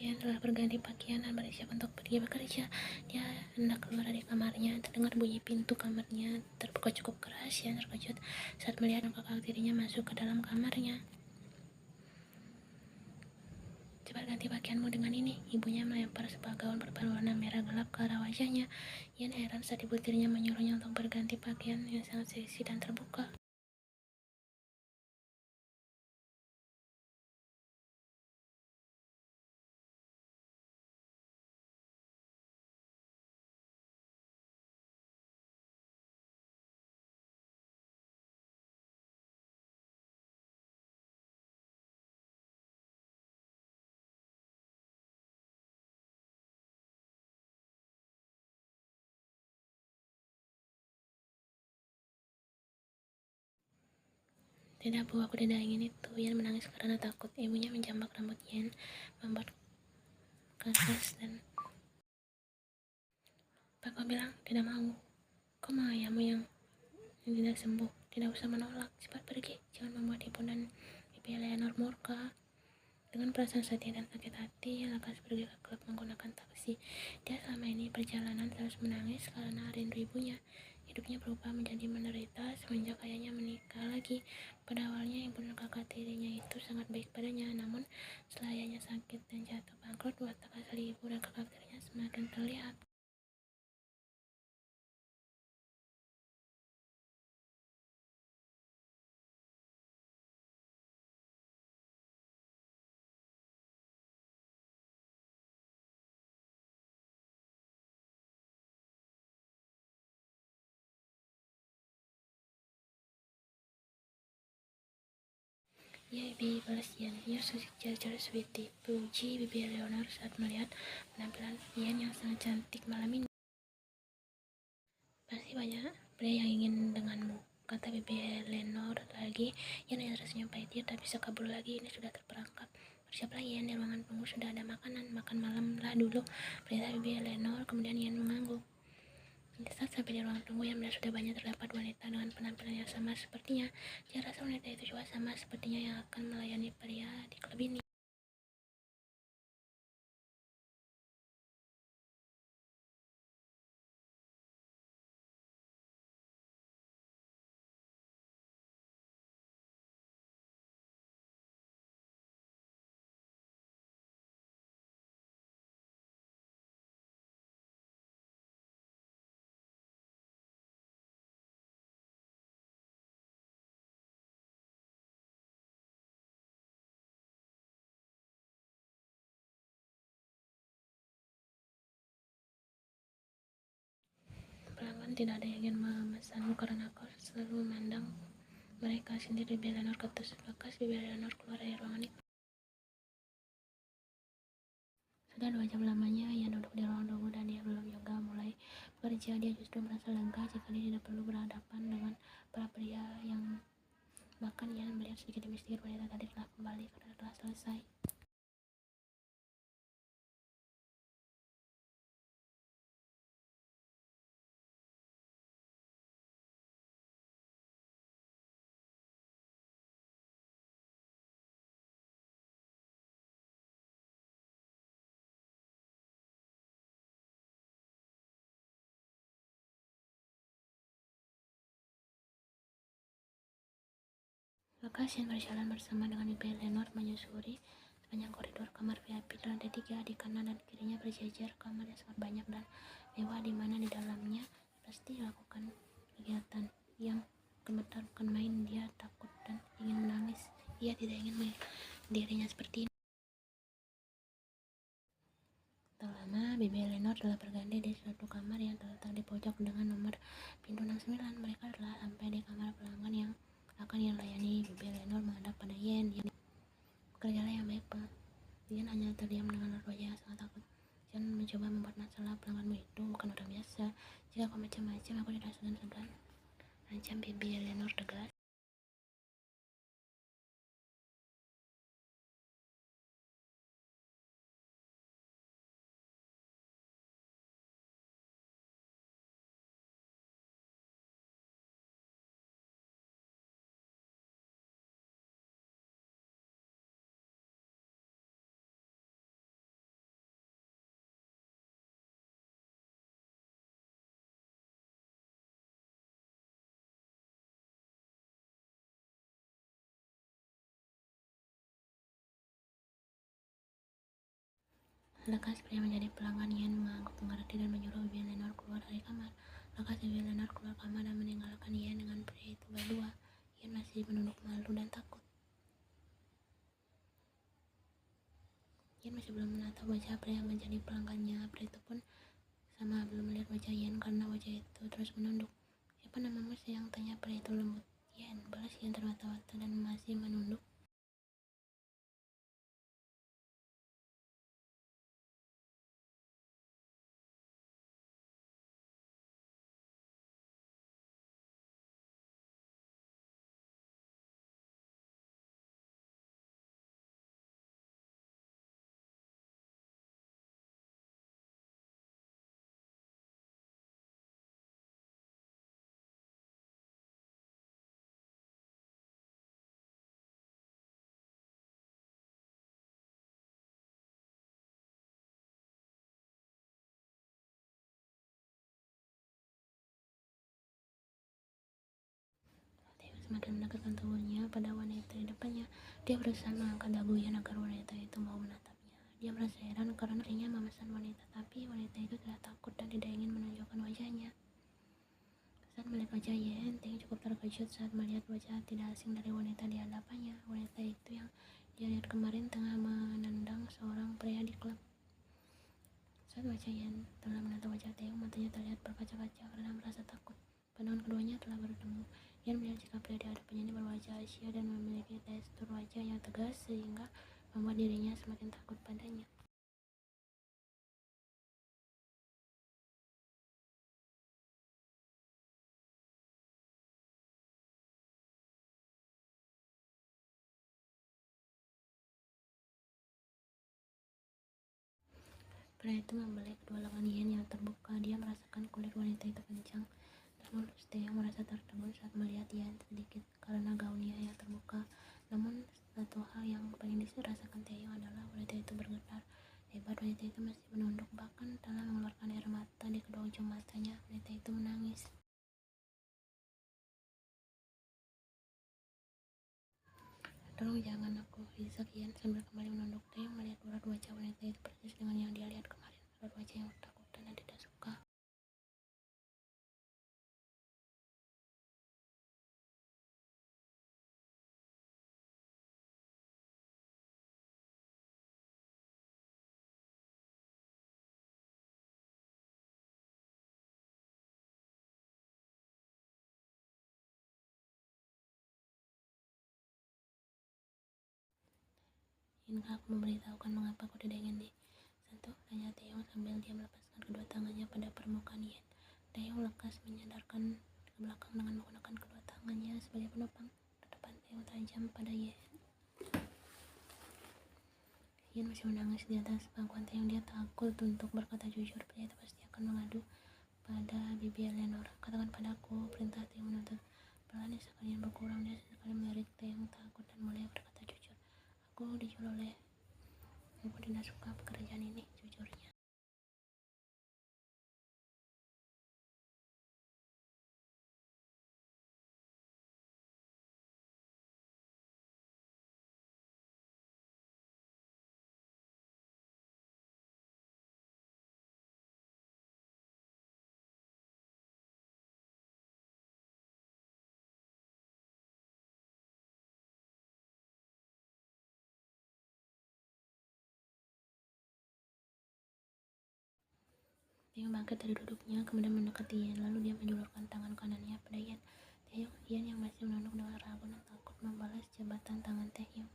Yan telah berganti pakaian dan bersiap untuk pergi bekerja. Dia hendak keluar dari kamarnya. Terdengar bunyi pintu kamarnya terbuka cukup keras. Yan terkejut saat melihat kakak tirinya masuk ke dalam kamarnya. Cepat ganti pakaianmu dengan ini. Ibunya melempar sebuah gaun berwarna merah gelap ke arah wajahnya. Yan heran saat ibu tirinya menyuruhnya untuk berganti pakaian yang sangat seksi dan terbuka. Tidak bu, aku tidak ingin itu. Yan menangis karena takut. Ibunya menjambak rambut Yan, membuat keras dan Papa bilang tidak mau. Kau mau ayahmu yang tidak sembuh. Tidak usah menolak. Cepat pergi. Jangan membuat ibu dan bibi Eleanor murka. Dengan perasaan sedih dan sakit hati, Yan lekas pergi ke klub menggunakan taksi. Dia selama ini perjalanan terus menangis karena rindu ibunya. Hidupnya berubah menjadi menderita semenjak ayahnya menikah lagi. Pada awalnya ibu dan kakak tirinya itu sangat baik padanya, namun setelah ayahnya sakit dan jatuh bangkrut, watak asli ibu dan kakak tirinya semakin terlihat. Ya, Bibi balas Yan. You're so sweetie. Puji Bibi Eleanor saat melihat penampilan Yan yang sangat cantik malam ini. Pasti banyak pria yang ingin denganmu, kata Bibi Eleanor lagi. Yan hanya tersenyum pahit. Dia tak bisa kabur lagi. Ini sudah terperangkap. Bersiaplah Yan, di ruangan tunggu sudah ada makanan. Makan malam lah dulu, perintah Bibi Eleanor. Kemudian Yan mengangguk. Saat sampai di ruang tunggu, yang sudah banyak terdapat wanita dengan penampilan yang sama sepertinya. Dia rasa wanita itu juga sama sepertinya yang akan melayani pria di klub ini. Pelanggan tidak ada yang ingin memesanmu karena kau selalu memandang mereka sendiri. Bibi Eleanor ketus. Lekas Bibi Eleanor keluar dari ruangan itu. Sudah 2 jam lamanya ia duduk di ruang tunggu dan dia belum juga mulai bekerja. Dia justru merasa lega jika dia tidak perlu berhadapan dengan para pria yang bahkan ia melihat sedikit demi sedikit wanita tadi telah kembali karena telah selesai. Lekas Yan berjalan bersama dengan Bibi Eleanor menyusuri sepanjang koridor kamar VIP. Di lantai 3 di kanan dan kirinya berjejer kamar yang sangat banyak dan mewah, di mana di dalamnya pasti dilakukan kegiatan yang gemetar bukan main. Dia takut dan ingin menangis. Ia tidak ingin melihat dirinya seperti ini. Tak lama, Bibi Eleanor telah berganti di suatu kamar yang terletak di pojok dengan nomor pintu 69. Mereka telah sampai di kamar pelanggan yang akan yang layani. Bibi Eleanor menghadap pada Yan. Bekerjalah yang baik, Pak. Yan hanya terdiam dengan wajah yang sangat takut. Jangan mencoba membuat masalah. Pelangganmu itu bukan orang biasa. Jika kau macam-macam, aku tidak segan-segan ancam, Bibi Eleanor tegas. Lekas pria menjadi pelanggan Yen mengangguk mengerti dan menyuruh Bibi Lenor keluar dari kamar. Lekas Bibi Lenor keluar kamar dan meninggalkan Yen dengan pria itu berdua. Yen masih menunduk malu dan takut. Yen masih belum menatap wajah pria yang menjadi pelanggannya. Pria itu pun sama belum melihat wajah Yen karena wajah itu terus menunduk. Siapa namamu sayang? Tanya pria itu lembut. Yen, balas Yen terwata-wata dan masih menunduk. Taeyong semakin mendekatkan tubuhnya pada wanita di depannya. Dia berusaha mengangkat dagu Yen agar wanita itu mau menatapnya. Dia merasa heran karena dirinya memesan wanita, tapi wanita itu tidak takut dan tidak ingin menunjukkan wajahnya. Saat melihat wajah Yen, Taeyong cukup terkejut saat melihat wajah tidak asing dari wanita di hadapannya. Wanita itu yang dia lihat kemarin tengah menendang seorang pria di klub. Saat wajah Yen telah menatap wajah Taeyong, matanya terlihat berkaca-kaca karena merasa takut. Pandangan keduanya telah bertemu. Yen melihat jika pria di hadapannya ini berwajah Asia dan memiliki tekstur wajah yang tegas sehingga membuat dirinya semakin takut padanya. Pria itu membelai kedua lengan Yen yang terbuka. Dia merasakan kulit wanita itu kencang dan mulus. Taeyong merasa tertegun saat melihat Yen sedikit karena gaunnya yang terbuka. Namun satu hal yang paling dirasakan Taeyong adalah wanita itu bergetar. Hebat, wanita itu masih menunduk, bahkan telah mengeluarkan air mata di kedua ujung matanya. Wanita itu menangis. Tolong jangan, aku risak Yen sambil kembali menunduk. Taeyong melihat urat wajah wanita itu persis dengan yang dia lihat kemarin. Urat wajah yang ketakutan dan tidak suka. Inkah aku memberitahukan mengapa aku tidak ingin disentuh? Tanya Taeyong sambil dia melepaskan kedua tangannya pada permukaan Yen. Taeyong lekas menyandarkan ke belakang dengan menggunakan kedua tangannya sebagai penopang. Tatapan Taeyong tajam pada Yen. Yen masih menangis di atas pangkuan Taeyong. Dia takut untuk berkata jujur. Pria itu pasti akan mengadu pada Bibi Eleanor. Katakan padaku, perintah Taeyong menuntut. Pelan desakan Yen berkurang. Dia sesekali melirik Taeyong takut dan mulai berkata jujur. Aku disuruh oleh Aku tidak suka pekerjaan ini, jujurnya. Taeyong bangkit dari duduknya, kemudian mendekati Yen, lalu dia menjulurkan tangan kanannya pada Yen. Yen yang masih menunduk dengan ragu dan takut membalas jabatan tangan Taeyong.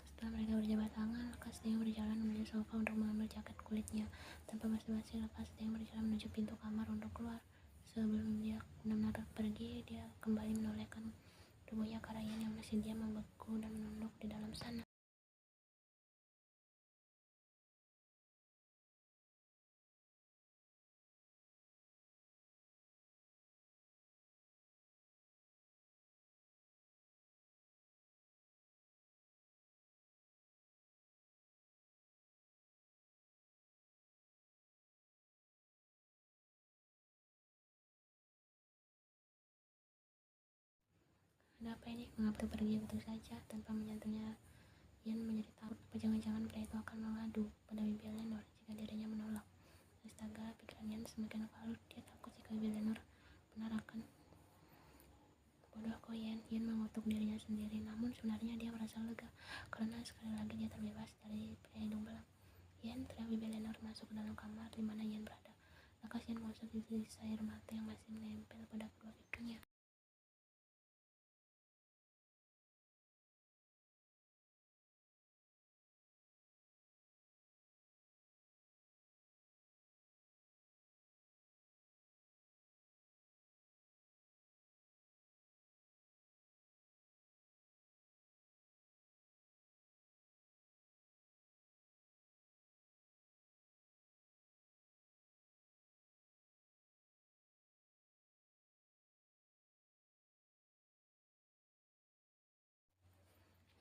Setelah mereka berjabat tangan, lekas Taeyong berjalan menuju sofa untuk mengambil jaket kulitnya. Tanpa basa-basi, lekas Taeyong berjalan menuju pintu kamar untuk keluar. Sebelum dia benar-benar pergi, dia kembali menolehkan tubuhnya ke arah Yen yang masih diam membeku dan menunduk di dalam sana. Ada apa ini? Mengapa pergi begitu saja tanpa menyentuhnya Ian menjadi takut apa jangan-jangan pria itu akan mengadu pada Bibi Eleanor jika dirinya menolak. Astaga, pikiran Ian semakin kalut. Dia takut jika Bibi Eleanor benar akan bodoh kok Ian mengutuk dirinya sendiri. Namun sebenarnya dia merasa lega karena sekali lagi dia terbebas dari pria hidung belang. Ian, teriak Bibi Eleanor masuk ke dalam kamar di mana Ian berada. Lekas Ian mengusap titis air mata yang masih menempel pada kedua pipinya.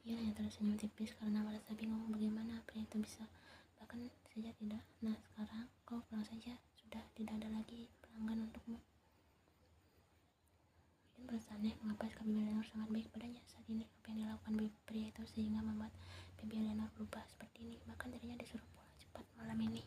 Ian hanya tersenyum tipis karena merasa bingung bagaimana pria itu bisa bahkan saja tidak. Nah sekarang kau pulang saja, sudah tidak ada lagi pelanggan untukmu. Ian merasa aneh mengapa sikap Bibi Eleanor sangat baik padanya saat ini. Apa yang dilakukan pria itu sehingga membuat Bibi Eleanor berubah seperti ini. Bahkan dirinya disuruh pulang cepat malam ini.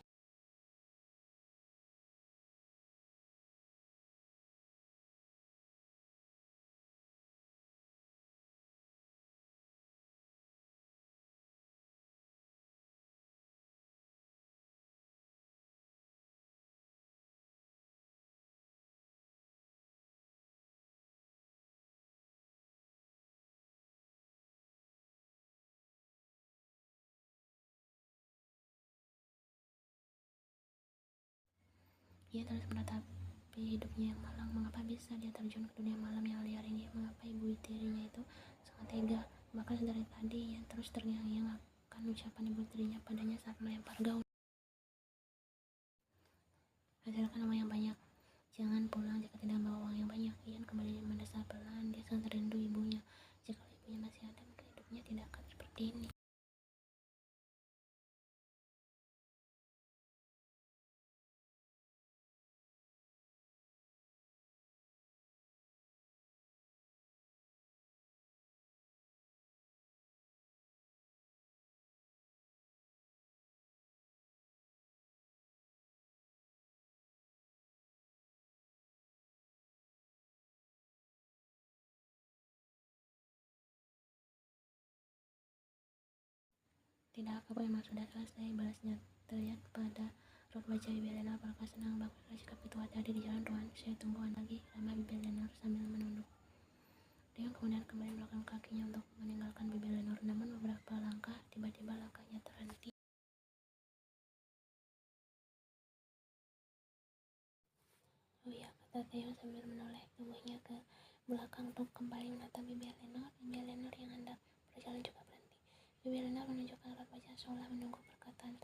Ia terus meratapi hidupnya yang malang. Mengapa bisa dia terjun ke dunia malam yang liar ini? Mengapa ibu tirinya itu sangat tega? Bahkan dari tadi ia terus terngiang-ngiang akan ucapan ibu tirinya padanya saat melempar gaun. Hasilkan uang yang banyak. Jangan pulang jika tidak membawa uang yang banyak. Ian kembali mendesah pelan. Dia sangat rindu ibunya. Jika ibunya masih ada, mungkin hidupnya tidak akan seperti ini. Tidak, aku memang sudah selesai, balasnya. Terlihat pada raut wajah Bibi Eleanor apakah senang. Baguslah sikap itu, hati-hati di jalan Tuhan. Saya tunggu lagi, ramai Bibi Eleanor sambil menunduk. Dia kemudian kembali melakukan kakinya untuk meninggalkan Bibi Eleanor. Namun beberapa langkah, tiba-tiba langkahnya terhenti. Oh iya, kata Theo sambil menoleh tubuhnya ke belakang untuk kembali menatap Bibi Eleanor. Bibi Eleanor yang hendak berjalan juga berhenti. Bibi Eleanor menunjukkan raut wajah seolah menunggu perkataan